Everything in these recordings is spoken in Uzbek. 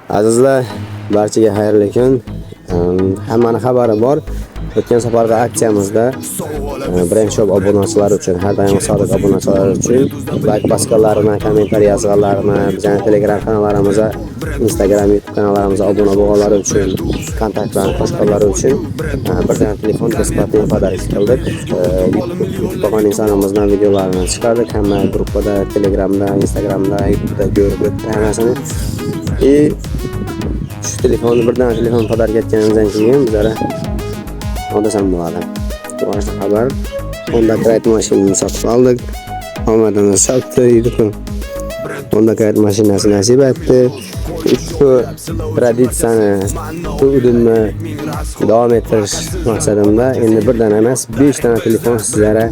Azizlar, barchaga xayrli kun. Hammani xabari bor. O'tgan safargi aksiyamizda Brand Shop obunachilari uchun, har doim sodiq obunachilar uchun like boskallarini, kommentariy yozganlarini, bizning Telegram kanallarimizga, Instagram, YouTube kanallarimizga obuna bo'lganlari uchun, kontaktlarni qo'shganlari uchun bir dona telefon besplatni pодарок qildik. YouTube bo'lgan insonimizdan videolarini chiqardik, hamma gruppada, Telegramda, Instagramda, YouTubeda ko'rib hammasini. Şu telefonu birden telefon pодарок etganimizdan keyin bizlar odasam bo'ladi. Boshqa xabar. Honda Kredit mashinasini sotib oldik. Omadimiz sotdi edi-ku. Honda Kredit mashinasi nasib etdi. Ushbu traditsiyani udumni davom ettirish maqsadimda endi birdan emas 5 dona telefon sizlarga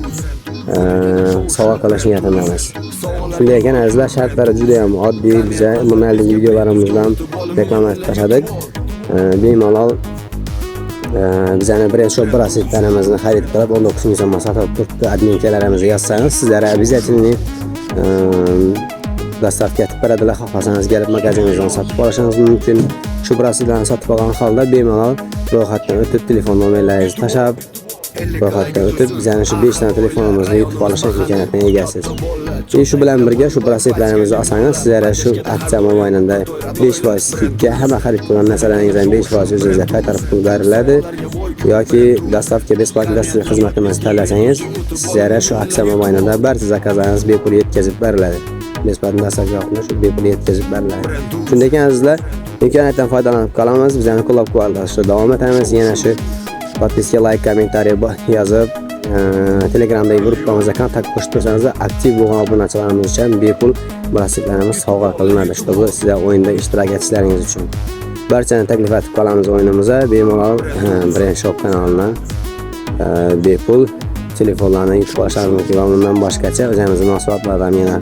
sovg'a qilish niyatidamiz. Shunday ekan azizlar, shartlari juda ham oddiy. Biz bunday videolarimizdan reklama tashladik. Bemalol bizning Brand Shop brasletlarimizni xarid qilib 19 ming so'mga sotib turibdi. Adminkalarimizni yozsangiz, sizlar обязательно dostavka etib beradilar. Xohlasangiz kelib magazinimizdan sotib olishingiz mumkin. Shu brasletlarni sotib olgan holda bemalol ro'yxatdan o'tib telefon nomerlaringizni tashab ro'yxatdan o'tib bizning shu 5 dona telefonimizni yutib olish imkoniyatiga egasiz. Shu bilan birga shu brasletlarimizni olsangiz, sizlarga shu aksiya mobaynida 5% skidga hamma xarid qilgan narsalaringizdan 5% o'zingizga qaytarib pul beriladi. Yoki dostavka besplatni dastur xizmatimizni tanlasangiz, sizlarga shu aksiya mobaynida barcha zakazlaringiz bepul yetkazib beriladi. Besplatni dostavka shu bepul yetkazib beriladi. Shunday ekan azizlar, imkoniyatdan foydalanib qolamiz. Bizlarni qo'llab-quvvatlashda davom etamiz. Yana shu podpiska, like, kommentariy yozib, Telegramdagi gruppamizga kontakt qo'shib tursangiz, aktiv bo'lgan obunachilarimiz uchun bepul brasletlarimiz sovg'a qilinadi. Shu bu sizlar o'yinda ishtirok etishlaringiz uchun. Barchani taklif etib qolamiz o'yinimizga. Bemalol Brand Shop kanalini bepul telefonlarni yutib olishingiz mumkin va bundan boshqacha o'zimizning mahsulotlardan yana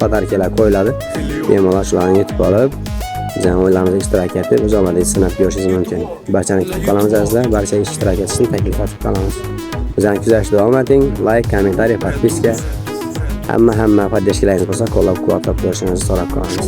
pодаркlar qo'yiladi. Bemalol shularni yutib olib, bizning o'yinlarimizda ishtirok etib, o'z omadingizni sinab ko'rishingiz mumkin. Barchani kutib qolamiz azizlar. Barcha ishtirok etishni taklif etib qolamiz. Bizani kuzatishda davom eting. Like, kommentariy, podpiska. Hamma podдержкалаringiz bo'lsa, qo'llab-quvvatlab qo'yishingizni so'rab qolamiz.